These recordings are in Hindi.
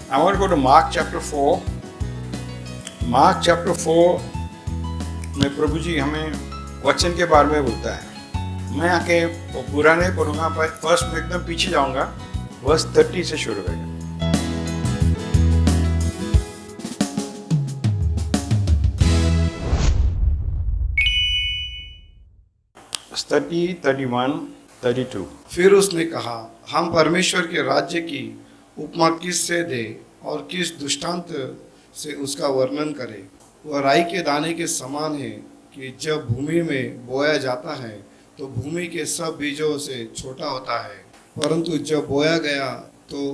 I want to go to Mark chapter 4. Mark chapter 4 में प्रभु जी हमें वचन के बारे में बोलता है। मैं आके पूरा नहीं पढ़ूंगा, पर फर्स्ट में एकदम पीछे जाऊंगा, वर्स 30 से शुरू करेंगे। 30, 31, 32। फिर उसने कहा, हम परमेश्वर के राज्य की उपमा किससे दे और किस दृष्टांत से उसका वर्णन करें। वह राई के दाने के समान है कि जब भूमि में बोया जाता है तो भूमि के सब बीजों से छोटा होता है, परंतु जब बोया गया तो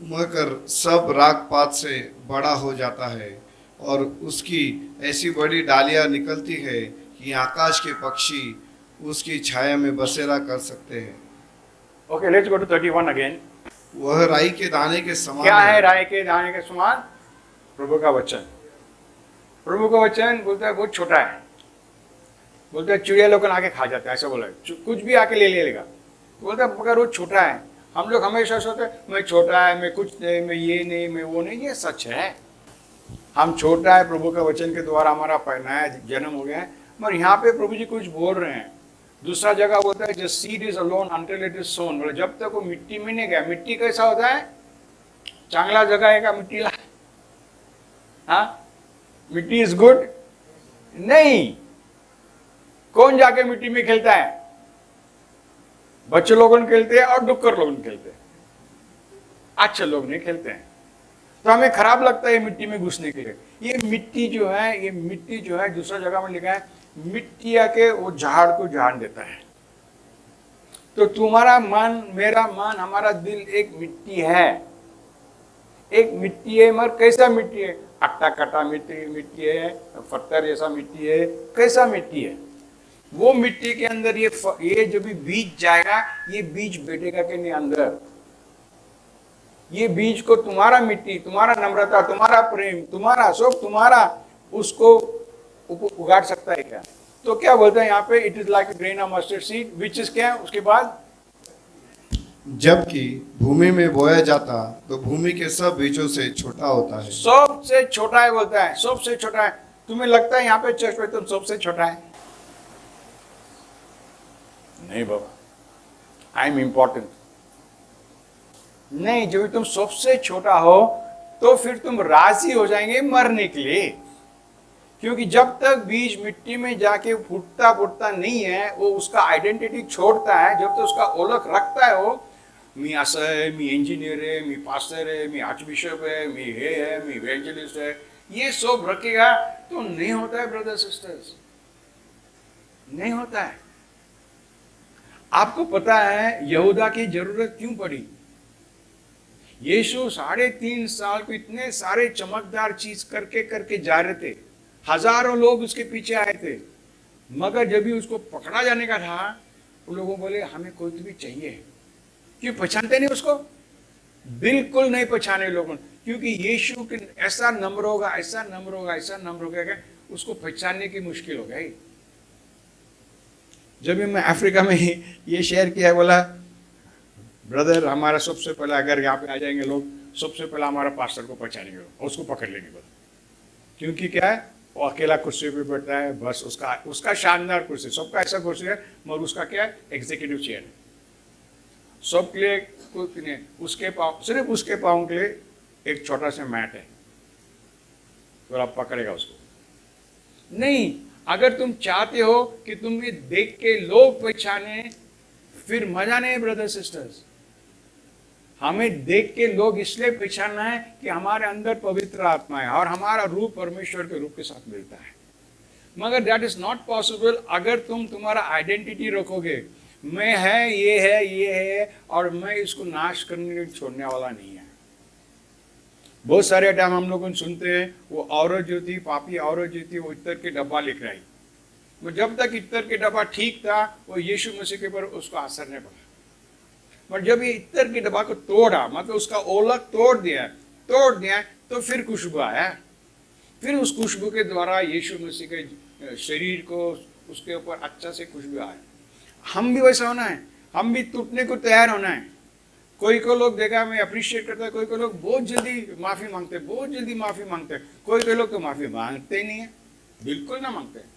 उमड़कर सब राग पात से बड़ा हो जाता है और उसकी ऐसी बड़ी डालियां निकलती है कि आकाश के पक्षी उसकी छाया में बसेरा कर सकते हैं। Okay, let's go to 31 again. वह राई के दाने के समान क्या है राई के दाने के समान? प्रभु का वचन। प्रभु का वचन बोलता है बहुत छोटा है, बोलता है चिड़िया लोग आके खा जाता है, ऐसा बोला है, कुछ भी आके ले लेगा, बोलता है मगर वो छोटा है। हम लोग हमेशा सोचते हैं मैं छोटा है, मैं कुछ नहीं, मैं ये नहीं, मैं वो नहीं। ये सच है, हम छोटा है, प्रभु के वचन के द्वारा हमारा नया जन्म हो गया है। मगर यहाँ पे प्रभु जी कुछ बोल रहे हैं। दूसरा जगह बोलता है just seed is alone until it is sown, बोले जब तक वो मिट्टी में नहीं गया। मिट्टी कैसा होता है? चांगला जगह है का मिट्टी ला? हाँ, मिट्टी इज गुड नहीं। कौन जाके मिट्टी में खेलता है? बच्चे लोगों खेलते हैं और डुक्कर लोग खेलते हैं, अच्छे लोग नहीं खेलते हैं। तो हमें खराब लगता है मिट्टी में घुसने के लिए। ये मिट्टी जो है दूसरा जगह में लिखा है मिट्टी आके वो झाड़ को झाड़ देता है। तो तुम्हारा मन, मेरा मन, हमारा दिल एक मिट्टी है, एक मिट्टी है। मगर कैसा मिट्टी है? अट्टा कटा मिट्टी है, पत्थर जैसा मिट्टी है। कैसा मिट्टी है? वो मिट्टी के अंदर ये जो भी बीज जाएगा, ये बीज बैठेगा के नहीं अंदर। ये बीज को तुम्हारा मिट्टी, तुम्हारा नम्रता, तुम्हारा प्रेम, तुम्हारा शोक, तुम्हारा उसको उगाड़ सकता है क्या? तो क्या बोलते हैं यहाँ पे? It is like grain of mustard seed which is क्या है उसके बाद? जबकि भूमि में बोया जाता तो भूमि के सब बीजों से छोटा होता है। सबसे छोटा है बोलता है, सबसे छोटा है। तुम्हें लगता है यहाँ पे चर्च में तुम सबसे छोटा है? नहीं बाबा, आई एम इंपॉर्टेंट नहीं। जब तुम सबसे छोटा हो तो फिर तुम राजी हो जाएंगे मरने के लिए, क्योंकि जब तक बीज मिट्टी में जाके फूटता नहीं है, वो उसका आइडेंटिटी छोड़ता है। जब तक उसका ओळख रखता है, वो मी असं है, मी इंजीनियर है, मी पास्टर है, मी आर्च बिशप है, मी हे है, मी इवेंजलिस्ट है, ये सब रखेगा तो नहीं होता है ब्रदर सिस्टर्स, नहीं होता है। आपको पता है यहूदा की जरूरत क्यों पड़ी? यीशु 3.5 साल को इतने सारे चमकदार चीज करके जा रहे थे, हजारों लोग उसके पीछे आए थे, मगर जब भी उसको पकड़ा जाने का था, उन लोगों बोले हमें कोई तो भी चाहिए। क्यों पहचानते नहीं उसको? बिल्कुल नहीं पहचाने लोगों, क्योंकि यीशु के ऐसा नम्र होगा, ऐसा नम्र होगा, ऐसा नम्र होगा कि उसको पहचानने की मुश्किल हो गई। जब भी मैं अफ्रीका में ये शेयर किया, बोला ब्रदर हमारा सबसे पहले अगर यहाँ पे आ जाएंगे लोग, सबसे पहले हमारा पास्टर को पहचानेंगे और उसको पकड़ लेंगे बोला। क्योंकि क्या है, वो अकेला कुर्सी पे बैठता है, बस उसका शानदार कुर्सी, सबका ऐसा कुर्सी है, मगर उसका क्या है? एग्जीक्यूटिव चेयर है। सबके लिए कुछ नहीं, उसके पाँव, सिर्फ उसके पाँव के लिए एक छोटा सा मैट है, तो आप पकड़ेगा उसको नहीं। अगर तुम चाहते हो कि तुम्हें देख के लोग पहचाने, फिर मजा नहीं ब्रदर सिस्टर्स। हमें देख के लोग इसलिए पहचानना है कि हमारे अंदर पवित्र आत्मा है और हमारा रूप परमेश्वर के रूप के साथ मिलता है। मगर दैट इज नॉट पॉसिबल अगर तुम तुम्हारा आइडेंटिटी रखोगे, मैं है, ये है और मैं इसको नाश करने के लिए छोड़ने वाला नहीं है। बहुत सारे टाइम हम लोग सुनते हैं, वो औरत जो थी, पापी औरत जो थी, वो इत्तर के डब्बा लेकर आई। वो जब तक इत्तर के डब्बा ठीक था, वो यीशु मसीह के ऊपर उसको असर नहीं पड़ा। पर जब ये इत्तर के डब्बा को तोड़ा, मतलब उसका ओलक तोड़ दिया, तो फिर खुशबू आया। फिर उस खुशबू के द्वारा यीशु मसीह के शरीर को उसके ऊपर अच्छा से खुशबू आया। हम भी वैसा होना है, हम भी टूटने को तैयार होना है। कोई को लोग देखा मैं अप्रिशिएट करता है, कोई को लोग बहुत जल्दी माफी मांगते हैं, बहुत जल्दी माफी मांगते हैं, कोई लोग तो माफी मांगते ही नहीं है, बिल्कुल ना मांगते हैं।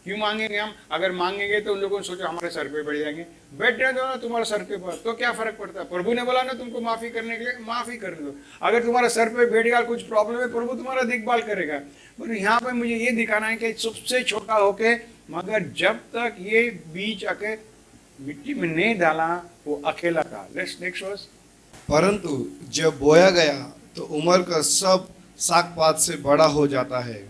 क्यों मांगेंगे हम? अगर मांगेंगे तो उन लोगों ने सोचा हमारे सर पे बैठ जाएंगे, बैठ जाए दो ना तुम्हारे सर के ऊपर, तो क्या फर्क पड़ता है? प्रभु ने बोला ना तुमको माफी करने के लिए, माफी करने दो। अगर तुम्हारा सर पे बैठ गया, कुछ प्रॉब्लम है, प्रभु तुम्हारा देखभाल करेगा। पर यहाँ पे मुझे ये दिखाना है कि सबसे छोटा होके, मगर जब तक ये बीज आके मिट्टी में नहीं डाला वो अकेला था। Let's next verse. परंतु जब बोया गया तो उम्र का सब साग पात से बड़ा हो जाता है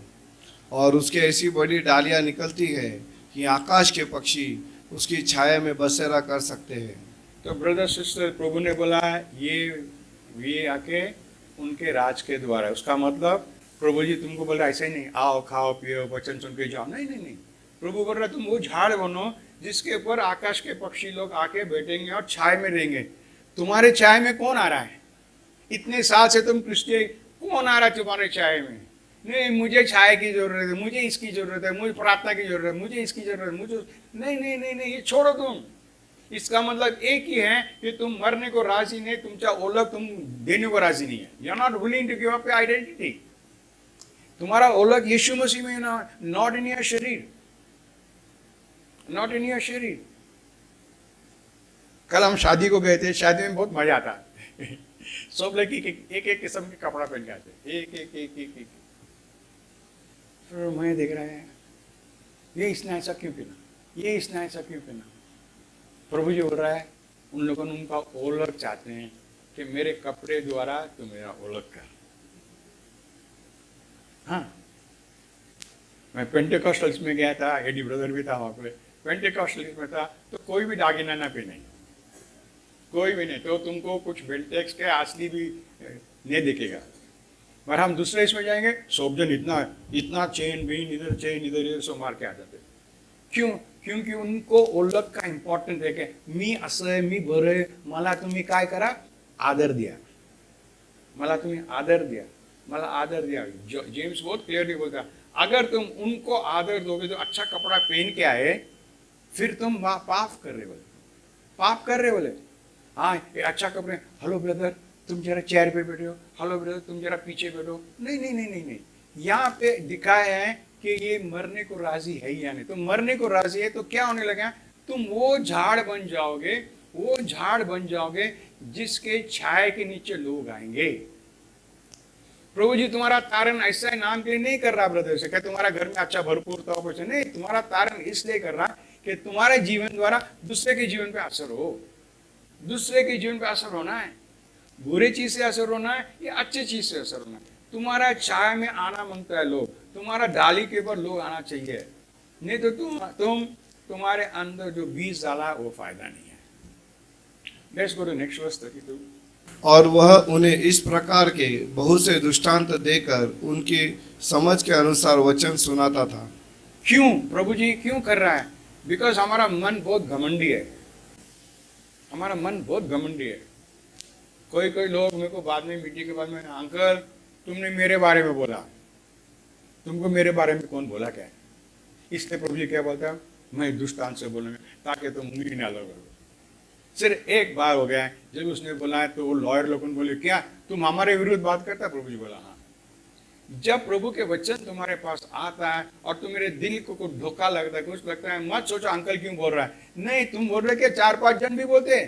और उसके ऐसी बड़ी डालियां निकलती है कि आकाश के पक्षी उसकी छाया में बसेरा कर सकते हैं। तो ब्रदर सिस्टर, प्रभु ने बोला ये आके उनके राज के द्वारा, उसका मतलब प्रभु जी तुमको बोल रहा ऐसे नहीं आओ खाओ पियो वचन सुन के जाओ, नहीं नहीं नहीं। प्रभु बोल रहा तुम वो झाड़ बनो जिसके ऊपर आकाश के पक्षी लोग आके बैठेंगे और छाए में रहेंगे। तुम्हारे छाए में कौन आ रहा है? इतने साल से तुम क्रिश्चियन, कौन आ रहा है तुम्हारे छाए में? नहीं मुझे छाए की जरूरत है, मुझे इसकी जरूरत है, मुझे प्रार्थना की जरूरत है, मुझे इसकी जरूरत है, मुझे नहीं नहीं नहीं नहीं, ये छोड़ो तुम। इसका मतलब एक ही है कि तुम मरने को राजी नहीं, तुमचा ओलग तुम देने को राजी नहीं है। You are not willing to give up your identity. तुम्हारा ओलग यीशु मसीह में ना, नॉट इन योर शरीर, नॉट इन योर शरीर। कल हम शादी को गए थे, शादी में बहुत मजा आता सब लोग एक एक किस्म के कपड़ा पहन के आते, एक एक एक एक एक। फिर मैं देख रहा है ये इसने ऐसा क्यों पहना, ये इसने ऐसा क्यों पहना। प्रभु जी बोल रहा है उन लोगों ने उनका ओलग चाहते हैं कि मेरे कपड़े द्वारा तो मेरा ओलग कर। हाँ, मैं पेंटेकोस्टल्स में गया था, एडी ब्रदर भी था वहाँ पे, पेंटेकोस्टल्स में था, तो कोई भी दागिना ना पहने, कोई भी नहीं, तो तुमको कुछ बेल्टेक्स के असली भी नहीं दिखेगा। पर हम दूसरे इसमें जाएंगे, सब जन इतना इतना चेन बीन इधर सो मार के आ जाते। क्यों? क्योंकि उनको ओळख का इम्पॉर्टंट है कि मी असं आहे, मी बरं आहे, मला तुम्ही काय करा, आदर दिया, मला तुम्ही आदर दिया, मला आदर दिया। जेम्स बहुत क्लियरली बोलता, अगर तुम उनको आदर दोगे, तो अच्छा कपड़ा पहन के आए, फिर तुम पाप कर रहे बोले, पाप कर रहे बोले। हाँ ये अच्छा कपड़े, हेलो ब्रदर तुम जरा चेयर पे बैठो, हेलो ब्रदर तुम जरा पीछे बैठो, नहीं नहीं नहीं नहीं नहीं। यहाँ पे दिखाया है कि ये मरने को राजी है या नहीं। तो मरने को राजी है तो क्या होने लगा, तुम वो झाड़ बन जाओगे, वो झाड़ बन जाओगे जिसके छाए के नीचे लोग आएंगे। प्रभु जी तुम्हारा तारण ऐसा नाम के लिए नहीं कर रहा ब्रदर से, क्या तुम्हारा घर में अच्छा भरपूर तो कुछ नहीं, तुम्हारा तारण इसलिए कर रहा कि तुम्हारे जीवन द्वारा दूसरे के जीवन पे असर हो, दूसरे के जीवन पे असर होना है। बुरे चीज से असर होना है या अच्छे चीज से असर होना है। तुम्हारा छाया में आना मांगता है लोग, तुम्हारा डाली के ऊपर लोग आना चाहिए, नहीं तो तुम्हारे अंदर जो बीज डाला वो फायदा नहीं है। Let's go to next verse 32। और वह उन्हें इस प्रकार के बहुत से दृष्टांत देकर उनकी समझ के अनुसार वचन सुनाता था। क्यों प्रभु जी क्यों कर रहा है? बिकॉज हमारा मन बहुत घमंडी है, हमारा मन बहुत घमंडी है। कोई कोई लोग मेरे को बाद में मीटिंग के बाद में, अंकल तुमने मेरे बारे में बोला, तुमको मेरे बारे में कौन बोला क्या है? इसलिए प्रभु जी क्या बोलता है, मैं दुष्टांत से बोलूंगा ताकि तुम उंगली ना लगाओ। सिर्फ एक बार हो गया है जब उसने बोला है, तो वो लॉयर लोगों ने बोले क्या तुम हमारे विरुद्ध बात करता? प्रभु जी बोला हाँ। जब प्रभु के वचन तुम्हारे पास आता है और तुम्हारे दिल को कुछ धोखा लगता है, कुछ लगता है, मत सोचो अंकल क्यों बोल रहा है, नहीं तुम बोल रहे कि 4-5 जन भी बोलते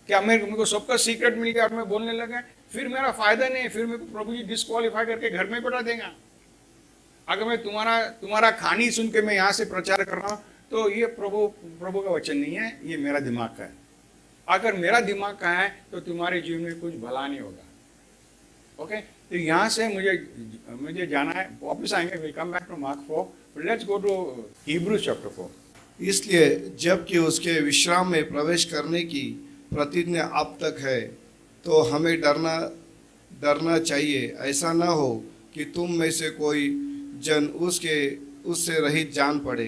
क्या मेरे को सबका सीक्रेट मिल गया और मैं बोलने लगा, फिर मेरा फायदा नहीं, फिर मेरे को प्रभु जी डिस्क्वालीफाई करके घर में बैठा देगा। अगर मैं तुम्हारा कहानी सुन के मैं यहाँ से प्रचार कर रहा हूँ, तो ये प्रभु का वचन नहीं है, ये मेरा दिमाग का है। अगर मेरा दिमाग का है तो तुम्हारे जीवन में कुछ भला नहीं होगा। ओके, तो यहाँ से मुझे जाना है, वापस आएंगे, will come back to Mark 4, let's go to Hebrews chapter 4। इसलिए जबकि उसके विश्राम में प्रवेश करने की प्रतिज्ञा अब तक है, तो हमें डरना चाहिए, ऐसा ना हो कि तुम में से कोई जन उससे रहित जान पड़े,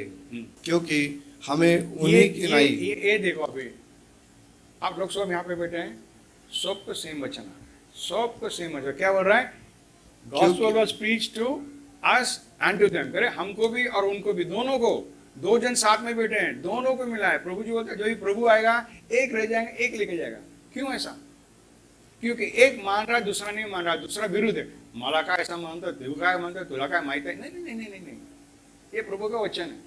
क्योंकि हमें उन्हीं की नहीं। ये देखो, अभी आप लोग सब यहाँ पे बैठे हैं, सबको सेम वचन आ रहा है, सबको सेम वचन। क्या बोल रहा है? Gospel was preached to us and to them, करे हमको भी और उनको भी, दोनों को। 2 जन साथ में बैठे हैं, दोनों को मिला है। प्रभु जी बोलते हैं जो भी प्रभु आएगा एक रह जाएगा, एक लेके जाएगा। क्यों ऐसा? क्योंकि एक मान रहा दूसरा नहीं मान रहा, दूसरा विरुद्ध है। मला काय ऐसा मानतो, तू काय मानतो, तुला काय माहित है? नहीं नहीं नहीं नहीं नहीं, ये प्रभु का वचन है,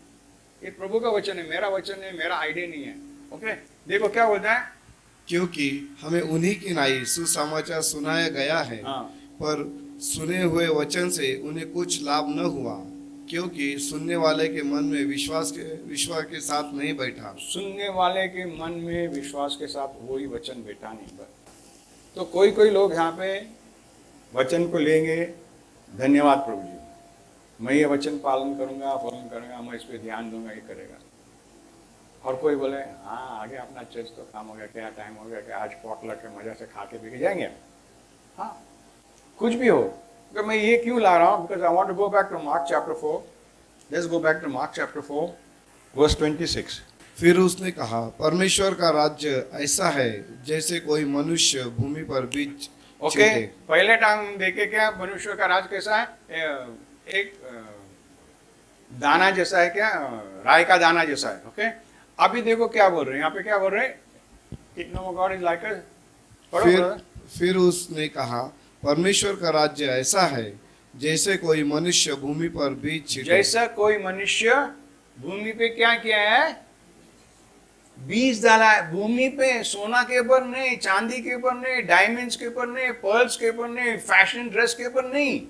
ये प्रभु का वचन है, मेरा वचन है, मेरा आइडिया नहीं है। ओके, देखो क्या बोलता है, क्योंकि हमें उन्हीं की नाई सुसमाचार सुनाया गया है, हाँ। पर सुने हुए वचन से उन्हें कुछ लाभ न हुआ, क्योंकि सुनने वाले के मन में विश्वास के साथ नहीं बैठा। सुनने वाले के मन में विश्वास के साथ वही वचन बैठा नहीं पर। तो कोई कोई लोग यहाँ पे वचन को लेंगे, धन्यवाद प्रभु जी, मैं ये वचन पालन करूंगा, मैं इस पे ध्यान दूंगा, ये करेगा। और कोई बोले हाँ आगे अपना चर्च तो काम हो गया, क्या टाइम हो गया, क्या आज पॉटलक के मजा से खा के पी के जाएंगे। हाँ कुछ भी हो, तो मैं ये क्यों ला रहा हूँ, because I want to go back to Mark chapter 4। Let's go back to Mark chapter 4 verse 26। फिर उसने कहा, परमेश्वर का राज्य ऐसा है जैसे कोई मनुष्य भूमि पर बीज ओके, छींटे। पहले टाइम देखे क्या मनुष्य का राज कैसा है, एक दाना जैसा है, क्या राय का दाना जैसा है। ओके, अभी देखो क्या बोल रहे हैं यहाँ पे, क्या बोल रहे हैं, कितना गॉड इज लाइक। फिर उसने कहा, परमेश्वर का राज्य ऐसा है जैसे कोई मनुष्य भूमि पर बीज छींटे। जैसा कोई मनुष्य भूमि पे क्या किया है, बीज डाला है। भूमि पे सोना के ऊपर नहीं, चांदी के ऊपर नहीं, डायमंड्स के ऊपर नहीं, पर्ल्स के ऊपर नहीं, फैशन ड्रेस के ऊपर नहीं।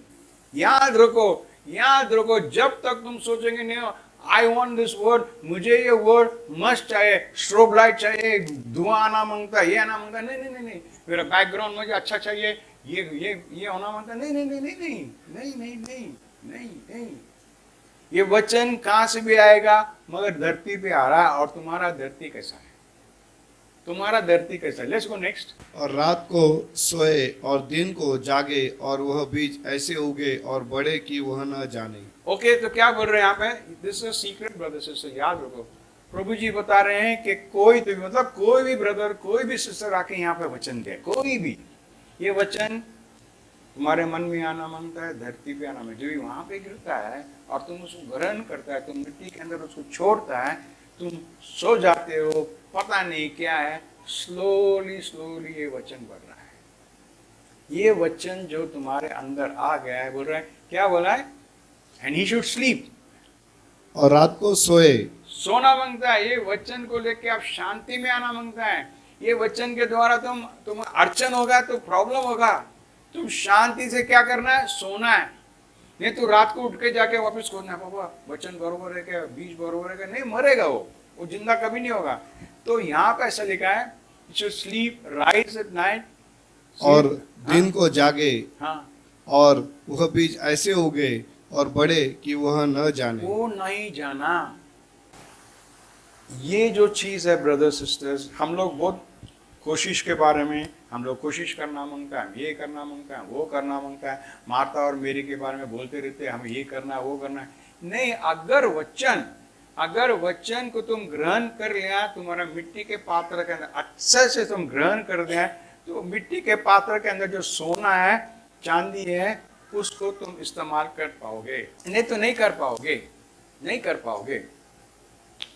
याद रखो, याद रखो, जब तक तुम सोचेंगे नहीं आई वॉन्ट दिस वर्ड, मुझे ये वर्ड मस्त चाहिए, स्ट्रोब लाइट चाहिए, धुआं आना मांगता, ये आना मांगता, नहीं नहीं नहीं नहीं, मेरा बैकग्राउंड मुझे अच्छा चाहिए, ये होना मांगता, नहीं नहीं नहीं नहीं नहीं नहीं नहीं नहीं नहीं नहीं। ये वचन कहां से भी आएगा, मगर धरती पे आ रहा है। और तुम्हारा धरती कैसा है, तुम्हारा धरती कैसा है। Let's go next. और रात को सोए और दिन को जागे, और वह बीज ऐसे उगे और बढ़े कि वह न जाने। ओके, तो क्या बोल रहे हैं यहाँ पे, this is secret brother sister, याद रखो। प्रभु जी बता रहे हैं कि कोई तो मतलब कोई भी ब्रदर, कोई भी सिस्टर आके यहाँ पे वचन दे, कोई भी, ये वचन तुम्हारे मन में आना मांगता है, धरती पे आना मांगता है, जो भी वहां पे गिरता है और तुम उसको ग्रहण करता है, तुम मिट्टी के अंदर उसको छोड़ता है, तुम सो जाते हो, पता नहीं क्या है, स्लोली स्लोली ये वचन बढ़ रहा है। ये वचन जो तुम्हारे अंदर आ गया है, बोल रहा है, क्या बोला है, एंड ही शुड स्लीप, और रात को सोए। सोना मांगता है। ये वचन को लेके आप शांति में आना मांगता है। ये वचन के द्वारा तुम अड़चन होगा तो प्रॉब्लम होगा, तुम शांति से क्या करना है, सोना है। नहीं तो रात को उठ के जाके वापस खोजना, बाबा वचन बरोबर है क्या, बीज बरोबर है क्या, नहीं, मरेगा वो जिंदा कभी नहीं होगा। तो यहाँ पे ऐसा लिखा है, स्लीप, राइज एट नाइट, और दिन को जागे, हाँ, और वह बीज ऐसे उगे और बढ़े कि वह न जाने। वो नहीं जाना। ये जो चीज है ब्रदर सिस्टर्स, हम लोग बहुत कोशिश के बारे में, हम लोग कोशिश करना मांगता है, ये करना मांगता है, वो करना मांगता है, मार्था और मेरी के बारे में बोलते रहते हैं, हमें ये करना है, वो करना है। नहीं, अगर वचन को तुम ग्रहण कर लिया, तुम्हारा मिट्टी के पात्र के अंदर अच्छे से तुम ग्रहण कर दिया, तो मिट्टी के पात्र के अंदर जो सोना है, चांदी है, उसको तुम इस्तेमाल कर पाओगे। नहीं तो नहीं कर पाओगे, नहीं कर पाओगे।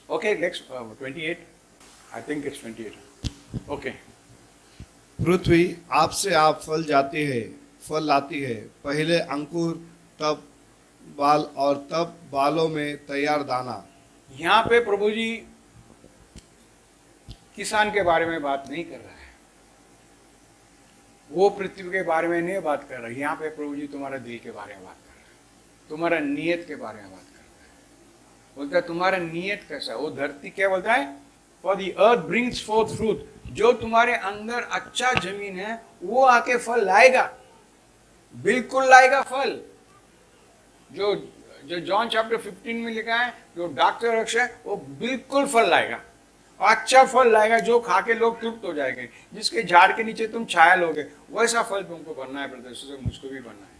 Okay, next 28, I think it's 28। Okay, Prithvi आपसे आप फल जाती है, फल लाती है, पहले अंकुर, तब बाल, और तब बालों में तैयार दाना। यहाँ पे प्रभु जी किसान के बारे में बात नहीं कर रहा है, वो पृथ्वी के बारे में नहीं बात कर रहा है। यहाँ पे प्रभु जी तुम्हारे दिल के बारे में बात कर रहा है, तुम्हारा नियत के बारे में बात कर रहा है। बोलता है तुम्हारा नियत कैसा है। वो धरती क्या बोलता है, for the earth brings fourth fruit, जो तुम्हारे अंदर अच्छा जमीन है वो आके फल लाएगा, बिल्कुल लाएगा फल। जो जो जॉन चैप्टर 15 में लिखा है, जो डॉक्टर रक्ष है वो बिल्कुल फल लाएगा, अच्छा फल लाएगा, जो खा के लोग तृप्त हो जाएंगे, जिसके झाड़ के नीचे तुम छाया लोगे, वैसा फल तुमको बनना है ब्रदर सिस्टर, मुझको भी बनना है।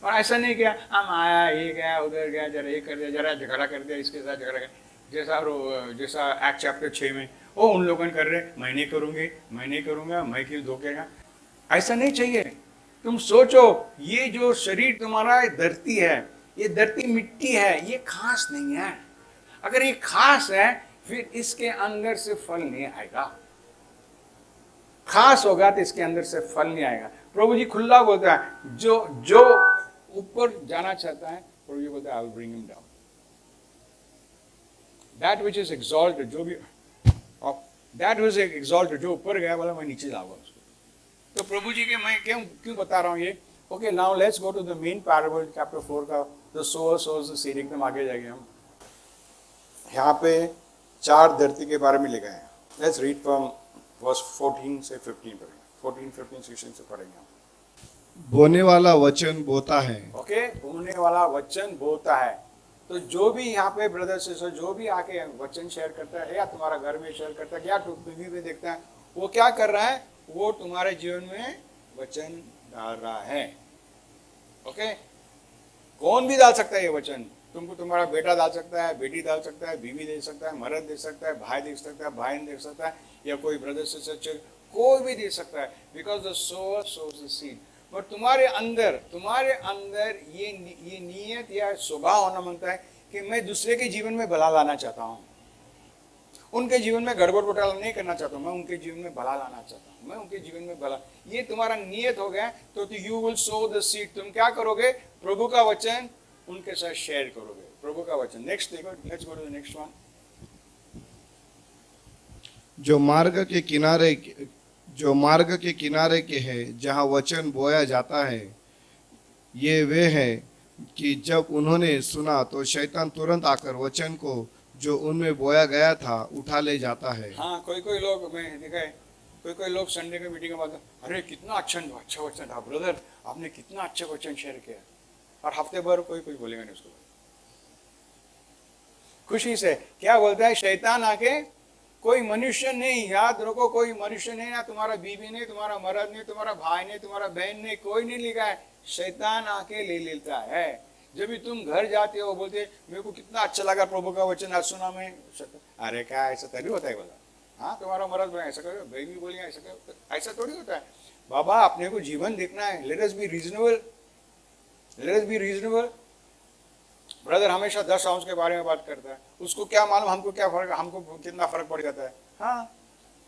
और ऐसा नहीं किया, हम आया, ये गया, उधर गया, जरा ये कर दिया, जरा झगड़ा कर दिया, इसके साथ झगड़ा कर, जैसा एक्ट चैप्टर 6 में वो उन लोगों ने कर रहे, मैं नहीं करूँगी, मैं नहीं करूँगा, मैं क्यों धोखेगा। ऐसा नहीं चाहिए। तुम सोचो, ये जो शरीर तुम्हारा धरती है, ये धरती मिट्टी है, ये खास नहीं है। अगर ये खास है, फिर इसके अंदर से फल नहीं आएगा। खास होगा तो इसके अंदर से फल नहीं आएगा। प्रभु जी खुला बोलता है, जो जो ऊपर जाना चाहता है, प्रभु जी बोलता है I will bring him down. That which is exalted, जो भी दैट विच इज एक्सॉल्टेड, जो ऊपर गया वाला मैं नीचे लाऊंगा उसको। तो प्रभु जी के मैं क्यों क्यों बता रहा हूँ ये। Okay, now let's go to the main parable chapter 4 का, the sower sows the seed. एकदम आगे जाएंगे हम। यहाँ पे 4 धरती के बारे में लिखा है। लेट्स रीड फ्रॉम वर्स 14 से 15 पढ़ेंगे, 14-15 सेक्शन से पढ़ेंगे हम। बोने वाला वचन बोता है। ओके, बोने वाला वचन बोता है। तो जो भी यहाँ पे ब्रदर सिस्टर जो भी आके वचन शेयर करता है, या तुम्हारा घर में शेयर करता है, या टीवी में देखता है, वो क्या कर रहा है, वो तुम्हारे जीवन में वचन डाल रहा है। ओके, कौन भी डाल सकता है ये वचन। तुमको तुम्हारा बेटा डाल सकता है, बेटी डाल सकता है, बीवी दे सकता है, मर्द दे सकता है, भाई दे सकता है, बहन दे सकता है, या कोई ब्रदर सिस्टर कोई भी दे सकता है, because the sower sows the seed. पर तुम्हारे अंदर ये नियत या स्वभाव होना मांगता है कि मैं दूसरे के जीवन में भला लाना चाहता हूँ, उनके जीवन में गड़बड़ घोटाला नहीं करना चाहता हूँ, मैं उनके जीवन में भला लाना चाहता हूँ, मैं उनके जीवन में भला। ये तुम्हारा नियत हो गया तो you will so the seed. तुम क्या करोगे, प्रभु का वचन उनके साथ शेयर करोगे, प्रभु का वचन। नेक्स्ट देखो, let's go to the next one. जो मार्ग के किनारे के है, जहाँ वचन बोया जाता है, ये वे है कि जब उन्होंने सुना तो शैतान तुरंत आकर वचन को जो उनमें बोया गया था उठा ले जाता है। हाँ, कोई लोग मैं देखा है, कोई लोग संडे के मीटिंग के बाद, अरे कितना अच्छा वचन था ब्रदर, आपने कितना अच्छा वचन शेयर किया, और हफ्ते भर कोई बोलेगा नहीं उसको। खुशी से क्या बोलता है शैतान आके, कोई मनुष्य नहीं, याद रखो, कोई मनुष्य नहीं, ना तुम्हारा बीवी नहीं, तुम्हारा मर्द नहीं, तुम्हारा भाई नहीं, तुम्हारा बहन नहीं, कोई नहीं लिखा है, शैतान आके ले लेता है। जब भी तुम घर जाते हो बोलते मेरे को कितना अच्छा लगा प्रभु का वचन आज सुना मैं, अरे क्या ऐसा तभी होता है बोला, हाँ तुम्हारा मर्द ऐसा करो, बहन भी बोलेंगे ऐसा करो, ऐसा थोड़ी होता है बाबा। अपने को जीवन देखना है, let us be reasonable, let us be reasonable. Brother हमेशा 10 आउंस के बारे में बात करता है, उसको क्या मालूम हमको क्या फर्क, हमको कितना फर्क पड़ जाता है। हाँ,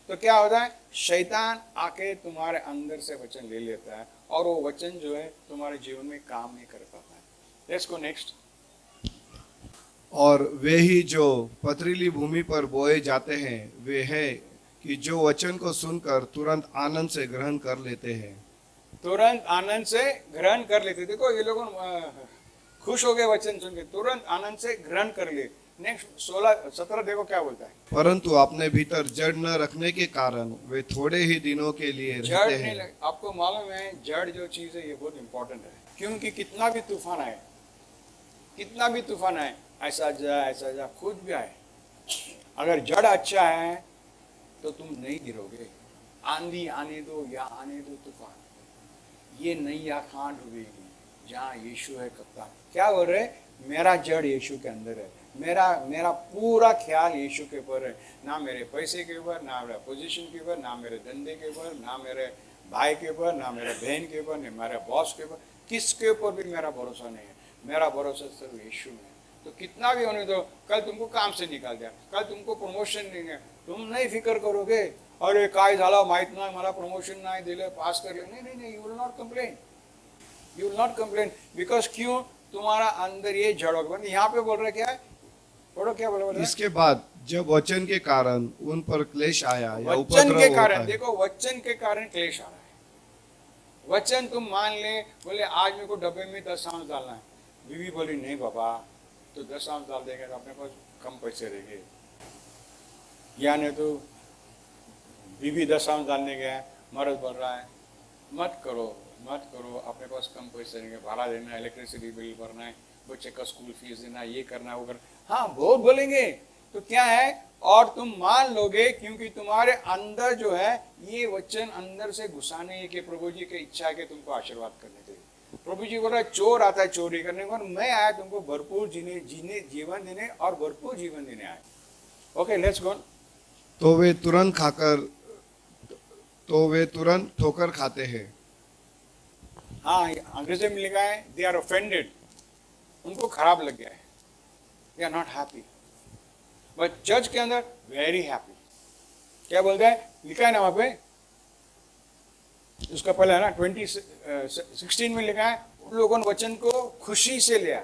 तो क्या होता है, शैतान आके तुम्हारे अंदर से वचन ले लेता है, और वो वचन जो है तुम्हारे जीवन में काम नहीं कर पाता है। Let's go next. और वे ही जो पथरीली भूमि पर बोए जाते हैं, वे है कि जो वचन को सुनकर तुरंत आनंद से ग्रहण कर लेते हैं। तुरंत आनंद से ग्रहण कर लेते। देखो ये लोग खुश हो गए वचन सुन के, तुरंत आनंद से ग्रहण कर लिए। नेक्स्ट 16-17 देखो क्या बोलता है। परंतु अपने भीतर जड़ न रखने के कारण वे थोड़े ही दिनों के लिए रहते हैं। आपको मालूम है जड़ जो चीज है ये बहुत इंपॉर्टेंट है, क्योंकि कितना भी तूफान आए, कितना भी तूफान आए, ऐसा जा खुद भी आए, अगर जड़ अच्छा है तो तुम नहीं गिरोगे। आंधी आने दो या आने दो तूफान, ये नैया कहाँ डूबेगी जहाँ यीशु है कप्तान। क्या बोल रहे, मेरा जड़ यीशु के अंदर है, मेरा पूरा ख्याल यीशु के ऊपर है, ना मेरे पैसे के ऊपर, ना मेरे पोजीशन के ऊपर, ना मेरे धंधे के ऊपर, ना मेरे भाई के ऊपर, ना मेरे बहन के ऊपर, ना मेरे बॉस के ऊपर, किसके ऊपर भी मेरा भरोसा नहीं है। मेरा भरोसा सिर्फ यीशु में। तो कितना भी होने दो, कल तुमको काम से निकाल दिया, कल तुमको प्रमोशन नहीं है, तुम नहीं फिक्र करोगे अरे काय झाला माहित नाही, मला प्रमोशन नाही दिलं, पास कर ले, नहीं, you will not complain, you will not complain, because क्यों, तुम्हारा अंदर ये जड़ होगा। यहाँ पे बोल रहे क्या है, बोलो क्या बोलो। इसके बाद जब वचन के कारण उन पर क्लेश आया या वचन के कारण, होता है। देखो वचन के कारण क्लेश आ रहा है। वचन तुम मान ले, बोले आज मेरे को डब्बे में 10 आउंस डालना है, बीवी बोली नहीं बाबा, तो 10 आउंस डाल देंगे तो अपने पास कम पैसे रहेंगे, या नहीं तो बीवी 10 आउंस डालने गया, मर्द बोल रहा है मत करो, अपने पास कम पैसे रहेंगे, भाड़ा देना है, इलेक्ट्रिसिटी बिल भरना है, बच्चे का स्कूल फीस देना है, ये करना है, वो करना। हाँ बहुत बोलेंगे तो क्या है, और तुम मान लोगे, क्योंकि तुम्हारे अंदर जो है ये वचन अंदर से घुसाने के प्रभु जी की इच्छा है कि तुमको आशीर्वाद करने के। प्रभु जी बोल रहा है चोर आता है चोरी करने को, मैं आया तुमको भरपूर जीवन देने और भरपूर जीवन देने आया। ओके लेट्स गो। तो वे तुरंत ठोकर खाते हैं। हाँ, अंग्रेजी में लिखा है दे आर ऑफेंडेड, उनको खराब लग गया है, they are not happy. But church के अंदर वेरी हैप्पी। क्या बोलते हैं, लिखा है ना वहां पे, उसका पहले है ना 16 में लिखा है, उन लोगों ने वचन को खुशी से लिया।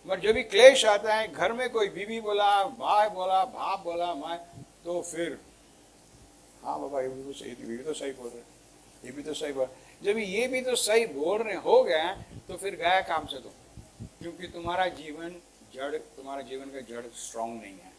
मगर जब भी क्लेश आता है, घर में कोई बीवी बोला, भाई बोला, बाप बोला, माँ, तो फिर हाँ बाबा ये भी तो सही, ये भी तो सही बोल रहे, ये भी तो सही बोल, जब ये भी तो सही बोल रहे हो गया तो फिर गया काम से तो, क्योंकि तुम्हारा जीवन का जड़ स्ट्रांग नहीं है।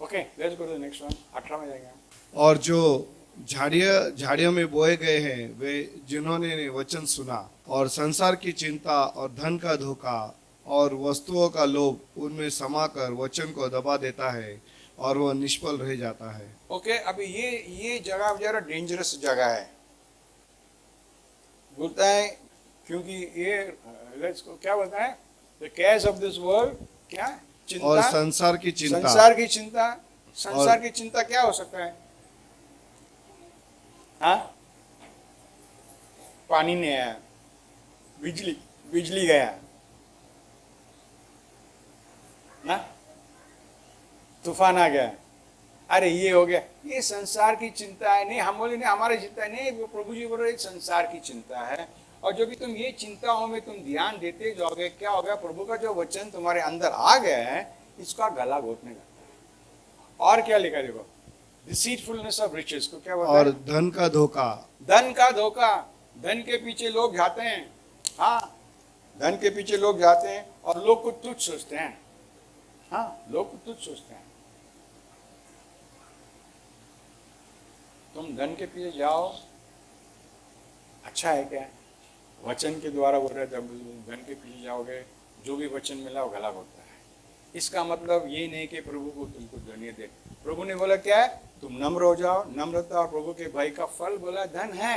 Okay, let's go to the next one. 18 में जाएंगे हम। और जो झाड़ियों में बोए गए हैं वे जिन्होंने वचन सुना और संसार की चिंता और धन का धोखा और वस्तुओं का लोभ उनमें समाकर वचन को दबा देता है और वह निष्फल रह जाता है। ओके, अभी ये जगह जरा डेंजरस जगह है, बोलता है, क्योंकि ये लेट्स को क्या बोलता है, the cares of this world, क्या चिंता, और संसार की चिंता। संसार की चिंता क्या हो सकता है? हाँ, पानी नहीं आया, बिजली गया ना, तूफान आ गया, अरे ये हो गया, ये संसार की चिंता है। नहीं, हम बोले नहीं हमारी चिंता नहीं, वो प्रभु जी बोल रहे संसार की चिंता है। और जो भी तुम ये चिंताओं में तुम ध्यान देते जाओगे, क्या होगा, प्रभु का जो वचन तुम्हारे अंदर आ गया है, इसका गला घोटने लगता है। और क्या लिखा देखो, डिसीटफुलनेस ऑफ रिचेस को क्या बोलता है? और धन का धोखा। धन का धोखा, धन के पीछे लोग जाते हैं, हाँ, धन के पीछे लोग जाते हैं और लोग कुछ तुच्छ सोचते हैं, हाँ, लोग कुछ तुच्छ सोचते हैं। तुम धन के पीछे जाओ, अच्छा है क्या? वचन के द्वारा बोल रहे, जब धन के पीछे जाओगे, जो भी वचन मिला वो गला घोटता है। इसका मतलब ये नहीं कि प्रभु को तुमको धन्य दे। प्रभु ने बोला क्या है, तुम नम्र हो जाओ, नम्रता और प्रभु के भय का फल बोला धन है,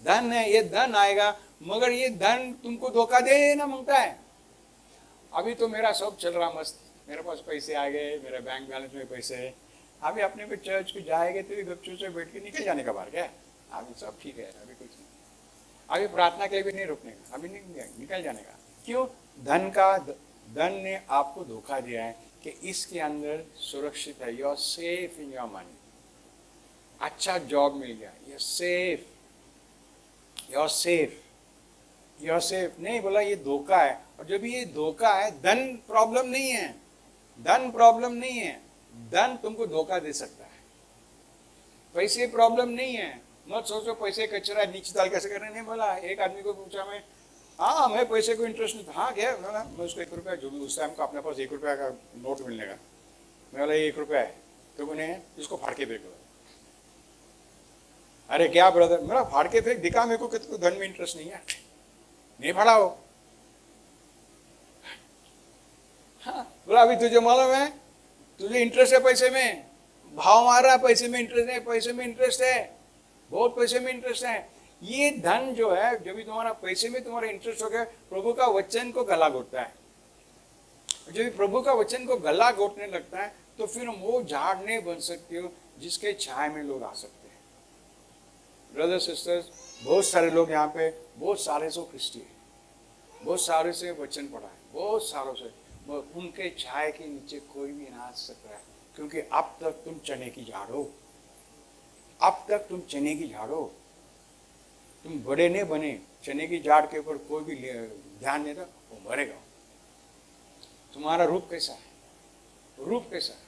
धन है, ये धन आएगा, मगर ये धन तुमको धोखा देना मांगता है। अभी तो मेरा सब चल रहा मस्त, मेरे पास पैसे आ गए, मेरे बैंक बैलेंस में पैसे है, अभी अपने को चर्च को जाएंगे तो गपचू से बैठ के निकल जाने का बार क्या, अभी सब ठीक है, अभी कुछ नहीं, अभी प्रार्थना के लिए भी नहीं रुकने का, अभी निकल जाने का। क्यों? धन ने आपको धोखा दिया है कि इसके अंदर सुरक्षित है, you are safe in your money, अच्छा जॉब मिल गया, you are safe, you are safe, you are safe. नहीं बोला, ये धोखा है। और जब ये धोखा है, धन प्रॉब्लम नहीं है, धन प्रॉब्लम नहीं है, धन तुमको धोखा दे सकता है, पैसे प्रॉब्लम नहीं है। मत सोचो पैसे कचरा नीचे डाल कैसे करने, नहीं बोला। एक आदमी को पूछा मैं, हाँ मैं पैसे को इंटरेस्ट नहीं था, हाँ क्या, मैं उसको 1 रुपया, जो भी उस टाइम का अपने पास 1 रुपया का नोट मिलने का, मैं बोला ये 1 रुपया है, तो उन्हें इसको फाड़ के फेंक दो। अरे क्या ब्रदर, मेरा फाड़ के फेंक, दिखा मेरे को कि तुमको धन में इंटरेस्ट नहीं है, नहीं फाड़ा हो। हाँ बोला, अभी तुझे मालूम है, तुझे इंटरेस्ट है पैसे में, भाव मारा, पैसे में इंटरेस्ट है, पैसे में इंटरेस्ट है, बहुत पैसे में इंटरेस्ट है। ये धन जो है, जब भी तुम्हारा पैसे में तुम्हारा इंटरेस्ट हो गया, प्रभु का वचन को गला घोटता है। जब भी प्रभु का वचन को गला घोटने लगता है, तो फिर वो झाड़ नहीं बन सकते हो जिसके छाए में लोग आ सकते हैं। ब्रदर सिस्टर्स, बहुत सारे लोग यहाँ पे, बहुत सारे सो ख्रिस्टी है, बहुत सारे से वचन पढ़ा है, बहुत सारों से, उनके छाए के नीचे कोई भी ना आ सकता है, क्योंकि अब तक तुम चने की झाड़ हो, अब तक तुम चने की झाड़ हो, तुम बड़े नहीं बने। चने की झाड़ के ऊपर कोई भी ध्यान नहीं था, वो मरेगा। तुम्हारा रूप कैसा है, रूप कैसा है,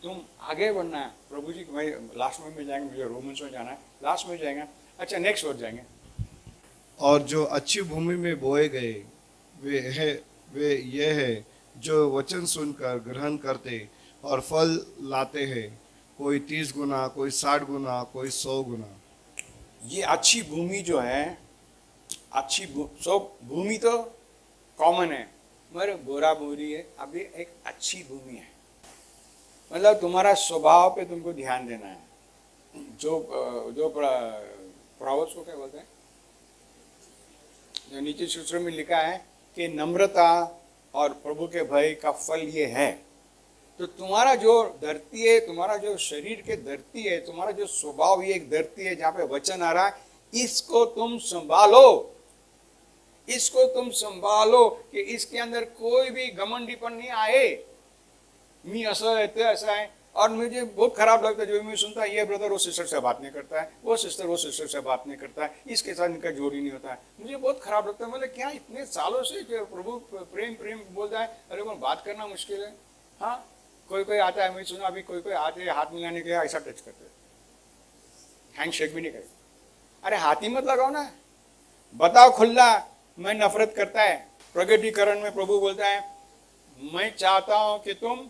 तुम आगे बढ़ना है। प्रभु जी, मैं लास्ट में जाएंगे, मुझे रोमन्स में जाना है, लास्ट में जाएंगे। अच्छा, नेक्स्ट वर्ड जाएंगे। और जो अच्छी भूमि में बोए गए वे ये है जो वचन सुनकर ग्रहण करते और फल लाते हैं, कोई 30 गुना, कोई 60 गुना, कोई 100 गुना। ये अच्छी भूमि जो है, भूमि तो कॉमन है, मगर बोरा बोरी है, अभी एक अच्छी भूमि है, मतलब तुम्हारा स्वभाव पे तुमको ध्यान देना है। जो प्रोवर्ब्स को क्या बोलते हैं, जो नीचे सूत्र में लिखा है कि नम्रता और प्रभु के भय का फल ये है। तो तुम्हारा जो धरती है, तुम्हारा जो शरीर के धरती है, तुम्हारा जो स्वभाव, ये एक धरती है जहाँ पे वचन आ रहा है, इसको तुम संभालो, इसको तुम संभालो कि इसके अंदर कोई भी घमंडीपन नहीं आए। मी ऐसा है तो ऐसा है, और मुझे बहुत खराब लगता है जो मैं सुनता है, ये ब्रदर वो सिस्टर से बात नहीं करता है, वो सिस्टर से बात नहीं करता है, इसके साथ इनका जोड़ी नहीं होता है। मुझे बहुत खराब लगता है, मतलब क्या इतने सालों से जो प्रभु प्रेम प्रेम बोलता है, अरे वो बात करना मुश्किल है। हाँ, कोई कोई आता है, मैं सुना अभी कोई कोई आते हैं हाथ मिलाने के लिए ऐसा टच करते हैं, हैंड शेक भी नहीं करे। अरे हाथ ही मत लगाओ ना, बताओ खुल्ला, मैं नफरत करता है। प्रगटीकरण में प्रभु बोलता है, मैं चाहता हूं कि तुम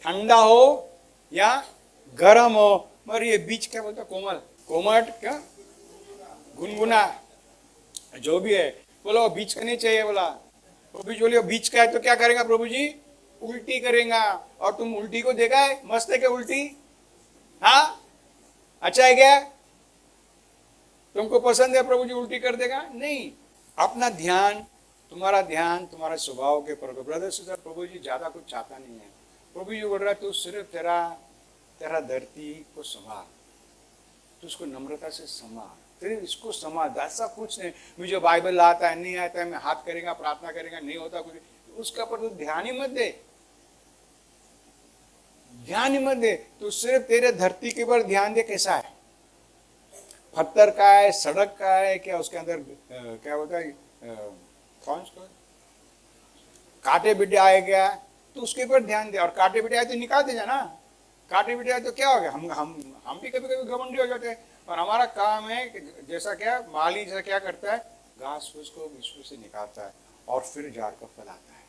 ठंडा हो या गर्म हो, मगर ये बीच क्या बोलता, कोमल कोमट क्या गुनगुना जो भी है, बोलो बीच का नहीं चाहिए। बोला प्रभु जी, बोले बीच का है तो क्या करेगा प्रभु जी, उल्टी करेगा। और तुम उल्टी को देखा है, मस्त है क्या उल्टी? हाँ, अच्छा है क्या? तुमको पसंद है प्रभु जी उल्टी कर देगा? नहीं। अपना ध्यान, तुम्हारा स्वभाव के पर ब्रदर सिस्टर, प्रभु जी ज्यादा कुछ चाहता नहीं है। प्रभु जी बोल रहा है, तू सिर्फ तेरा धरती को संभाल, तू उसको नम्रता से संभाल, तेरे इसको संभाल, ऐसा कुछ नहीं मुझे बाइबल आता है नहीं आता है, मैं हाथ करेगा प्रार्थना करेगा नहीं होता कुछ, उसका पर तू ध्यान ही मत दे, ध्यान ही मत दे। तू सिर्फ तेरे धरती के ऊपर ध्यान दे, कैसा है, पत्थर का है, सड़क का है, क्या उसके अंदर क्या होता है, कौन सा कांटे बिटे आए क्या, तो उसके ऊपर ध्यान दे। और कांटे बिटे आए तो निकाल दे जाना, कांटे बिटे आए तो क्या हो गया, हम भी कभी कभी घमंडी हो जाते हैं। और हमारा काम है जैसा क्या माली जैसा क्या करता है, घास फूस को विश्व से निकालता है और फिर झाड़ को फैलाता है।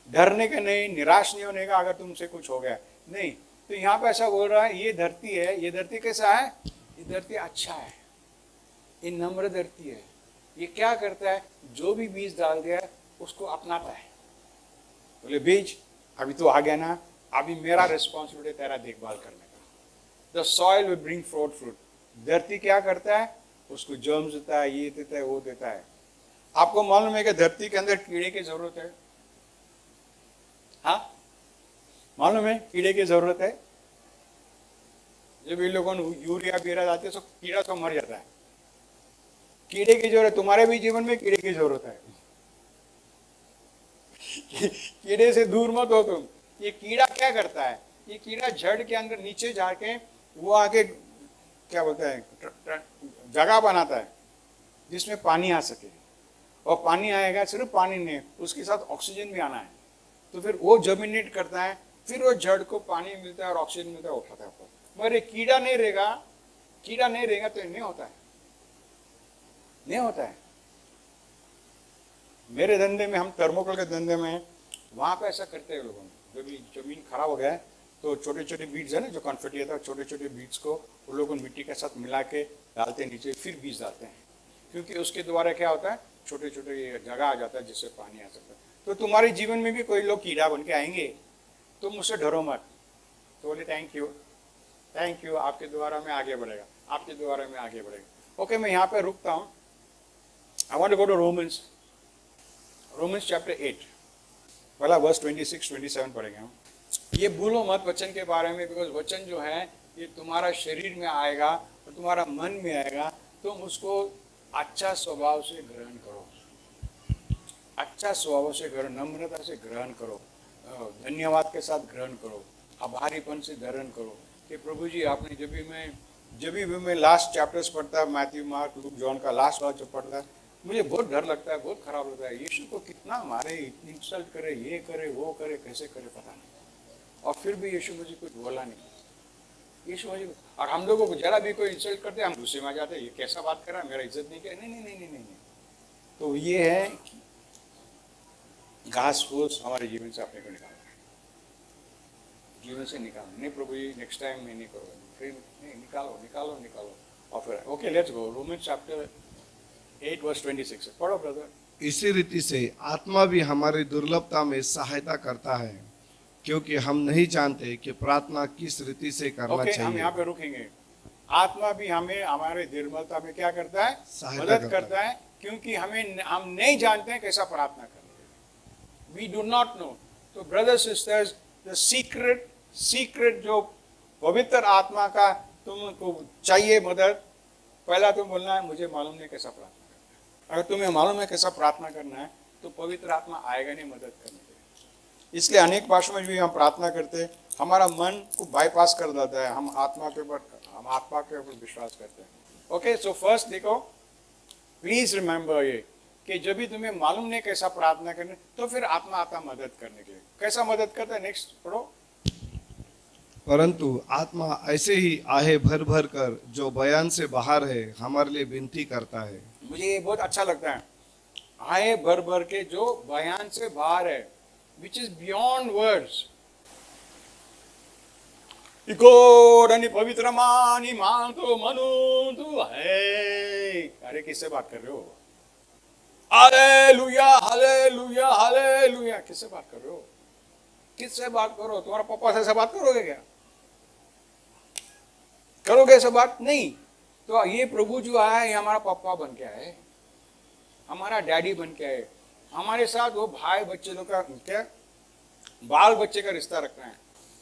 डरने का नहीं, निराश नहीं होने का अगर तुमसे कुछ हो गया नहीं। तो यहाँ पे ऐसा बोल रहा है, ये धरती है, ये धरती कैसा है, ये धरती अच्छा है, ये नम्र धरती है। ये क्या करता है, जो भी बीज डाल दिया उसको अपनाता है। बोले बीज अभी तो आ गया ना, अभी मेरा रिस्पॉन्सिबिलिटी तेरा देखभाल करने का। The soil will bring fruit. धरती क्या करता है, उसको जर्म्स देता है, ये देता है, वो देता है। आपको मालूम है कि धरती के अंदर कीड़े की जरूरत है? हाँ, मालूम है कीड़े की जरूरत है। जब इन लोगों ने यूरिया बीरा डालते हैं तो कीड़ा तो मर जाता है। कीड़े की जरूरत, तुम्हारे भी जीवन में कीड़े की जरूरत है। कीड़े से दूर मत हो तुम। ये कीड़ा क्या करता है, ये कीड़ा जड़ के अंदर नीचे जाके वो आगे क्या बोलता है, जगह बनाता है जिसमें पानी आ सके। और पानी आएगा, सिर्फ पानी नहीं, उसके साथ ऑक्सीजन भी आना है। तो फिर वो जर्मिनेट करता है, फिर वो जड़ को पानी मिलता है और ऑक्सीजन मिलता है, उठाता है। मगर ये कीड़ा नहीं रहेगा तो नहीं होता है, नहीं होता है। मेरे धंधे में, हम थर्मोकोल के धंधे में, वहां पे ऐसा करते हैं लोगों। जब जमीन खराब हो गया है तो छोटे छोटे बीज है ना, जो कॉन्फेटी आता है, छोटे छोटे बीज को वो लोग मिट्टी के साथ मिला के डालते हैं नीचे, फिर बीज डालते हैं। क्योंकि उसके द्वारा क्या होता है, छोटे छोटे जगह आ जाता है जिससे पानी आ सकता है। तो तुम्हारे जीवन में भी कोई लोग कीड़ा बन के आएंगे, तो मुझसे डरो मत। तो बोले थैंक यू, आपके द्वारा में आगे बढ़ेगा, आपके द्वारा में आगे बढ़ेगा। ओके, मैं यहाँ पे रुकता हूँ। I want to go to Romans chapter 8, पहला वर्स 26-27 पढ़ेंगे हम। ये भूलो मत वचन के बारे में, बिकॉज वचन जो है ये तुम्हारा शरीर में आएगा और तुम्हारा मन में आएगा। तुम उसको अच्छा स्वभाव से ग्रहण करो, अच्छा स्वभाव से ग्रहण, नम्रता से ग्रहण करो, धन्यवाद के साथ ग्रहण करो, आभारीपन से ग्रहण करो कि प्रभु जी आपने जब भी मैं लास्ट चैप्टर्स पढ़ता, मैथ्यू, मार्क, लूक, जॉन का लास्ट वाला जो पढ़ता है, मुझे बहुत डर लगता है, बहुत खराब लगता है। यीशु को कितना मारे, इतनी इंसल्ट करे, ये करे, वो करे, कैसे करे पता नहीं। और फिर भी यीशु मुझे कुछ बोला नहीं। यीशु मुझे, और हम लोगों को जरा भी कोई इंसल्ट करते हम गुस्से में आ जाते हैं, ये कैसा बात कर रहा है, मेरा इज्जत नहीं किया। नहीं। तो ये है घास फूस हमारे जीवन से अपने को निकालना, जीवन से निकालना। नहीं प्रभु जी नेक्स्ट टाइम मैं नहीं करूँगा, फिर नहीं, निकालो। और फिर okay, let's go Romans chapter 8 verse 26 पढ़ो ब्रदर। इसी रीति से आत्मा भी हमारी दुर्लभता में सहायता करता है, क्योंकि हम नहीं जानते कि प्रार्थना किस रीति से करना चाहिए। हम यहाँ पे रुकेंगे। आत्मा भी हमें हमारे दुर्बलता में क्या करता है, मदद करता है, क्योंकि हम नहीं जानते हैं कैसा प्रार्थना करना है। We do not know. तो ब्रदर्स सिस्टर्स, द सीक्रेट जो पवित्र आत्मा का तुमको चाहिए मदद, पहला तुम बोलना है मुझे मालूम नहीं कैसा प्रार्थना करना है। अगर तुम्हें मालूम है कैसा प्रार्थना करना है तो पवित्र आत्मा आएगा नहीं मदद करने के लिए। इसलिए अनेक भाषाओं में भी हम प्रार्थना करते हैं, हमारा मन को बाईपास कर देता है, हम आत्मा के ऊपर विश्वास करते हैं। ओके, सो फर्स्ट देखो, प्लीज रिमेंबर ये कि जब भी तुम्हें मालूम नहीं कैसा प्रार्थना करने, तो फिर आत्मा आता मदद करने के लिए। कैसा मदद करता है? नेक्स्ट पढ़ो। परंतु आत्मा ऐसे ही आहे भर भर कर जो बयान से बाहर है हमारे लिए विनती करता है। मुझे ये बहुत अच्छा लगता है, आए भर भर के जो बयान से बाहर है, विच इज बियॉन्ड वर्ड्स। इकोडनी पवित्र मानी मान तो मनु तू है। अरे किससे बात कर रहे हो? Hallelujah hallelujah hallelujah. किससे बात कर रहे हो? किससे बात करो? तुम्हारा पापा से ऐसा बात करोगे क्या? करोगे ऐसा बात? नहीं। तो ये प्रभु जो आया है, ये हमारा पापा बन के आए, हमारा डैडी बन के आए, हमारे साथ वो भाई बच्चे लोग का क्या बाल बच्चे का रिश्ता रखना है।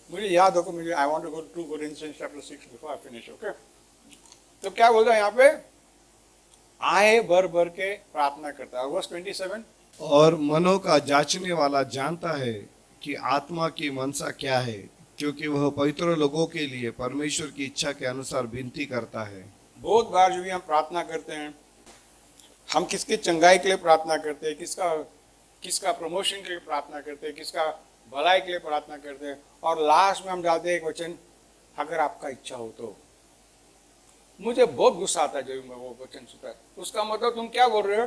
मुझे याद हो, मुझे I want to go to Corinthians chapter 6 before I finish. Okay, तो क्या बोल रहा है यहाँ पे? आए भर भर के प्रार्थना करता है। वर्स 27, और मनों का जांचने वाला जानता है कि आत्मा की मनसा क्या है, क्योंकि वह पवित्र लोगों के लिए परमेश्वर की इच्छा के अनुसार विनती करता है। बहुत बार जो भी हम प्रार्थना करते हैं, हम किसके चंगाई के लिए प्रार्थना करते हैं, किसका प्रमोशन के लिए प्रार्थना करते हैं, किसका भलाई के लिए प्रार्थना करते हैं, और लास्ट में हम डालते हैं एक वचन, अगर आपका इच्छा हो तो। मुझे बहुत गुस्सा आता है जब मैं वो वचन सुनता है। उसका मतलब तुम क्या बोल रहे हो?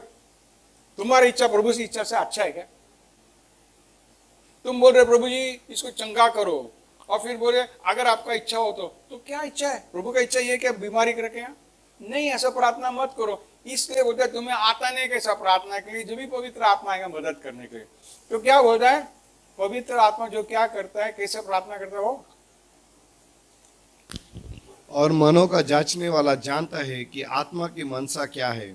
तुम्हारी इच्छा प्रभु की इच्छा से अच्छा है क्या? तुम बोल रहे प्रभु जी इसको चंगा करो, और फिर बोले अगर आपका इच्छा हो तो क्या इच्छा है? प्रभु का इच्छा ये क्या बीमारी रखे हैं? नहीं, ऐसा प्रार्थना मत करो। इसलिए बोलते हैं तुम्हें आता नहीं कैसा प्रार्थना के लिए, जब भी पवित्र आत्मा आएगा मदद करने के लिए। तो क्या बोलता है? पवित्र आत्मा जो क्या करता है, कैसे प्रार्थना करता है वो? और मनों का जांचने वाला जानता है कि आत्मा की मनसा क्या है,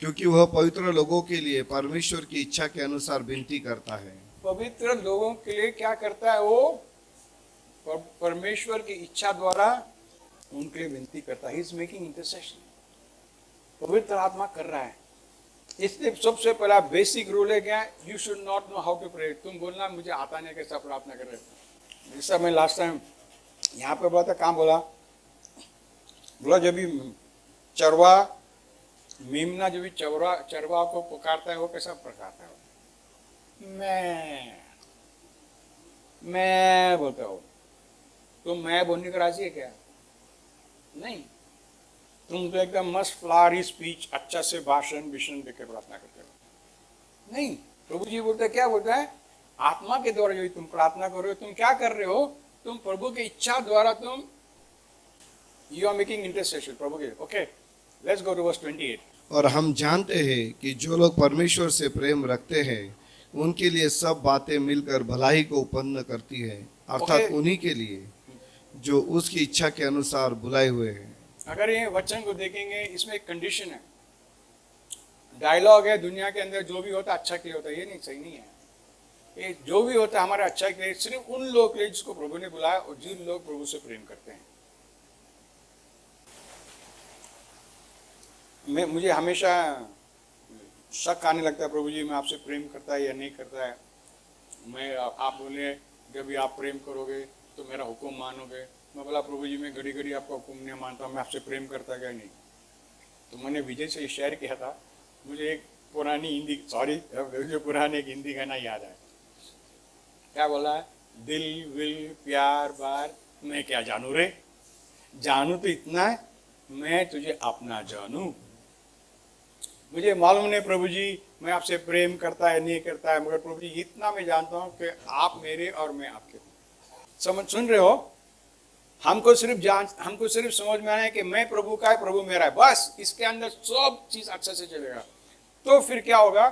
क्योंकि वह पवित्र लोगों के लिए परमेश्वर की इच्छा के अनुसार विनती करता है। पवित्र लोगों के लिए क्या करता है वो? परमेश्वर की इच्छा द्वारा उनके लिए विनती करता है। He is making intercession. पवित्र आत्मा कर रहा है। इसलिए सबसे पहला बेसिक रूल है क्या? You should not know how to pray. तुम बोलना मुझे आता नहीं कैसा प्रार्थना कर रहे। जैसा मैं लास्ट टाइम यहाँ पे बोला था, कहाँ बोला जब भी चरवा मीमना जब भी चरवा को पुकारता है, वो कैसा पुकारता है? मैं बोलता हूँ। तुम मैं बोलने का राजी है क्या? नहीं। तुम तो एकदम मस्त फ्लावरी स्पीच, अच्छा से भाषण देकर प्रार्थना करते हो। नहीं, प्रभु जी बोलते हैं, क्या बोलता है? आत्मा के द्वारा जो तुम प्रार्थना कर रहे हो, तुम क्या कर रहे हो? तुम प्रभु की इच्छा द्वारा तुम यू आर मेकिंग इंटरसेशन प्रभु के। Okay, let's go to verse 28। और हम जानते हैं कि जो लोग परमेश्वर से प्रेम रखते हैं उनके लिए सब बातें मिलकर भलाई को उत्पन्न करती है, अर्थात उन्हीं के लिए जो उसकी इच्छा के अनुसार बुलाए हुए हैं। अगर ये वचन को देखेंगे, इसमें एक कंडीशन है, डायलॉग है, दुनिया के अंदर जो भी होता है अच्छा के लिए होता है। ये नहीं, सही नहीं है। ये जो भी होता है हमारे अच्छा के लिए, सिर्फ उन लोग के लिए जिसको प्रभु ने बुलाया और जिन लोग प्रभु से प्रेम करते हैं। मुझे हमेशा शक आने लगता है, प्रभु जी मैं आपसे प्रेम करता है या नहीं करता है। आप बोले जब भी आप प्रेम करोगे तो मेरा हुक्म मानोगे। मैं बोला प्रभु जी मैं घड़ी घड़ी आपका हुक्म नहीं मानता, मैं आपसे प्रेम करता क्या नहीं। तो मैंने विजय से शेयर किया था, मुझे एक पुरानी हिंदी जो पुराने एक हिंदी गाना याद है। क्या बोला है? दिल विल प्यार बार मैं क्या जानू रे, जानू तो इतना है मैं तुझे अपना जानू। मुझे मालूम नहीं प्रभु जी मैं आपसे प्रेम करता है नहीं करता है, मगर प्रभु जी इतना मैं जानता हूँ कि आप मेरे और मैं आपके। सुन रहे हो? हमको सिर्फ समझ में आना है कि मैं प्रभु का है, प्रभु मेरा है, बस। इसके अंदर सब चीज अच्छे से चलेगा। तो फिर क्या होगा?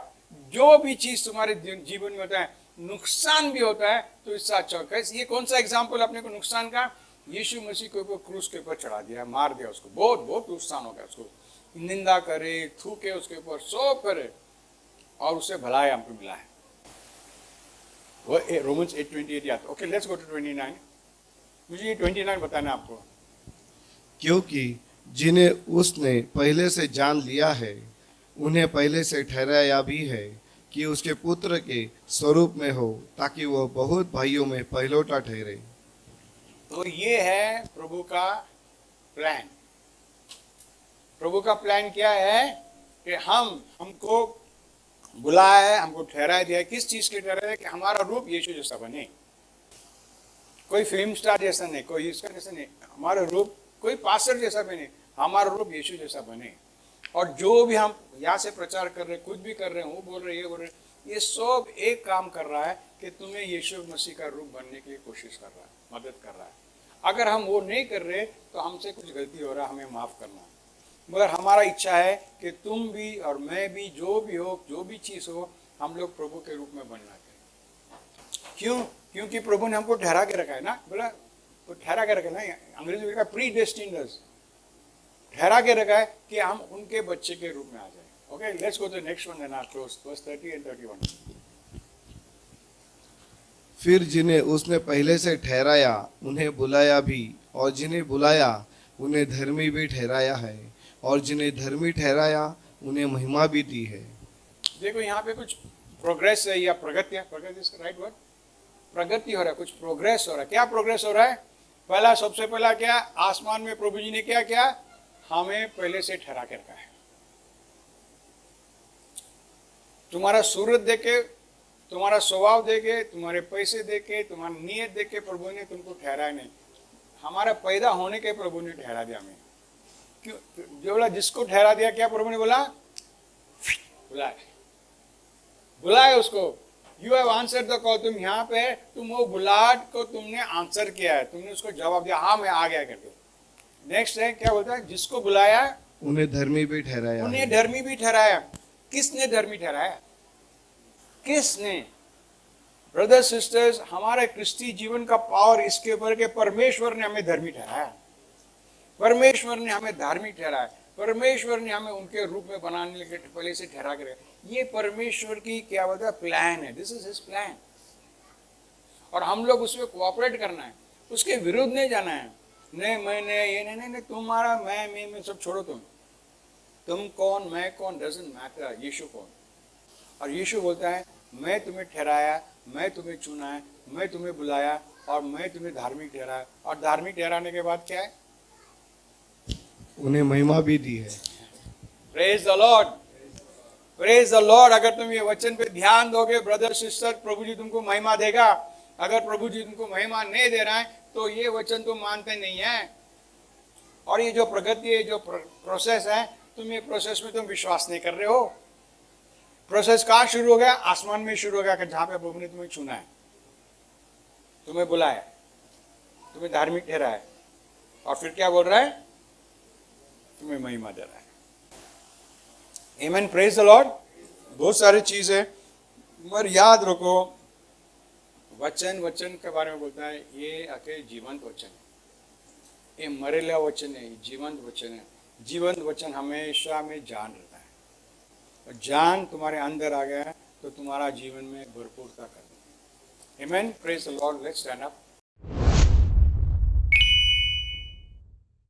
जो भी चीज तुम्हारे जीवन में होता है, नुकसान भी होता है तो इससे अच्छा होगा। ये कौन सा एग्जाम्पल अपने को नुकसान का? यीशु मसीह के ऊपर क्रूस के ऊपर चढ़ा दिया, मार दिया उसको, बहुत बहुत नुकसान हो गया उसको। निंदा करे, थूके उसके ऊपर, सब करे, और उससे भलाई हमको मिला है। वो रोमन्स 8:28 याद। Okay, let's go to 29। मुझे ये 29 बताना आपको। क्योंकि जिन्हें उसने पहले से जान लिया है उन्हें पहले से ठहराया भी है कि उसके पुत्र के स्वरूप में हो, ताकि वह बहुत भाइयों में पहलौठा ठहरे। तो ये है प्रभु का प्लान। प्रभु का प्लान क्या है कि हमको बुलाया है, हमको ठहरा दिया है। किस चीज के ठहरा है? कि हमारा रूप यीशु जैसा बने। कोई फिल्म स्टार जैसा नहीं, कोई इसका जैसा नहीं, हमारा रूप कोई पास्टर जैसा बने, हमारा रूप यीशु जैसा बने। और जो भी हम यहाँ से प्रचार कर रहे, कुछ भी कर रहे हैं, वो बोल रहे, ये बोल रहे, ये सब एक काम कर रहा है कि तुम्हें यीशु मसीह का रूप बनने की कोशिश कर रहा है, मदद कर रहा है। अगर हम वो नहीं कर रहे तो हमसे कुछ गलती हो रहा है, हमें माफ करना। मगर हमारा इच्छा है कि तुम भी और मैं भी, जो भी हो, जो भी चीज़ हो, हम लोग प्रभु के रूप में बनना चाहिए। क्यों? क्योंकि प्रभु ने हमको ठहरा के रखा है ना। बोला तो ठहरा के रखा है ना, अंग्रेजी में प्री डेस्टिन्ड, ठहरा के रखा है कि हम उनके बच्चे के रूप में आ जाए। Okay, let's go to the next one and our close verse 30 and 31। फिर जिन्हें उसने पहले से ठहराया उन्हें बुलाया भी, और जिन्हें बुलाया उन्हें धर्मी भी ठहराया है, और जिन्हें धर्मी ठहराया उन्हें महिमा भी दी है। देखो यहाँ पे कुछ प्रोग्रेस है या प्रगति है। प्रगति इसका राइट वर्ड, प्रगति हो रहा है, कुछ प्रोग्रेस हो रहा है। क्या प्रोग्रेस हो रहा है? पहला, सबसे पहला क्या? आसमान में प्रभु जी ने क्या किया? हमें पहले से ठहरा के रखा है। तुम्हारा सूरत देके, तुम्हारा स्वभाव देके, तुम्हारे पैसे देके, तुम्हारी नीयत देके प्रभु ने तुमको ठहराया नहीं। हमारा पैदा होने के प्रभु ने ठहरा दिया हमें। क्यों? जो बोला जिसको ठहरा दिया, क्या प्रभु ने बोला? बुलाए, बुलाए उसको। You have answered the call. तुम यहाँ पे, तुम वो बुलाहट को तुमने आंसर किया है, तुमने उसको जवाब दिया, हाँ मैं आ गया करके। नेक्स्ट है, क्या बोलता है? जिसको बुलाया उन्हें धर्मी भी ठहराया, उन्हें धर्मी भी ठहराया। किसने धर्मी ठहराया? किसने? ब्रदर्स सिस्टर्स, हमारे क्रिस्ती जीवन का पावर इसके ऊपर के परमेश्वर ने हमें धर्मी ठहराया, परमेश्वर ने हमें धार्मिक ठहराया, परमेश्वर ने हमें उनके रूप में बनाने के पहले से ठहरा कर। ये परमेश्वर की क्या बोलता है? प्लान है। This is his plan. और हम लोग उसमें कोऑपरेट करना है, उसके विरुद्ध नहीं जाना है। नहीं मैंने ये नहीं, तुम्हारा मैं सब छोड़ो। तुम कौन, मैं कौन, डजंट मैटर। यीशु कौन? और यीशु बोलता है मैं तुम्हें ठहराया, मैं तुम्हें चुना है, मैं तुम्हें बुलाया और मैं तुम्हें धार्मिक ठहराया। और धार्मिक ठहराने के बाद क्या है? उन्हें महिमा भी दी है। Praise the Lord, praise the Lord. अगर तुम ये वचन पे ध्यान दोगे ब्रदर सिस्टर, प्रभु जी तुमको महिमा देगा। अगर प्रभु जी तुमको महिमा नहीं दे रहा है तो ये वचन तुम मानते नहीं है। और ये जो प्रगति है, जो प्रोसेस है, तुम ये प्रोसेस में तुम विश्वास नहीं कर रहे हो। प्रोसेस कहाँ शुरू हो गया? आसमान में शुरू हो गया, जहां पे प्रभु ने तुम्हें चुना है, तुम्हें बुलाया, तुम्हें धार्मिक ठहराया। और फिर क्या बोल रहा है? तुम्हें महिमा दे रहा है। आमेन, प्रेज द लॉर्ड। बहुत सारी चीज है, मगर याद रखो वचन के बारे में बोलता है ये अकेले जीवंत वचन है, ये मरेला वचन है, जीवंत वचन है। जीवंत वचन हमेशा में जान रहता है, और जान तुम्हारे अंदर आ गया है तो तुम्हारा जीवन में भरपूरता कर। Amen, praise the lord. Let's stand up.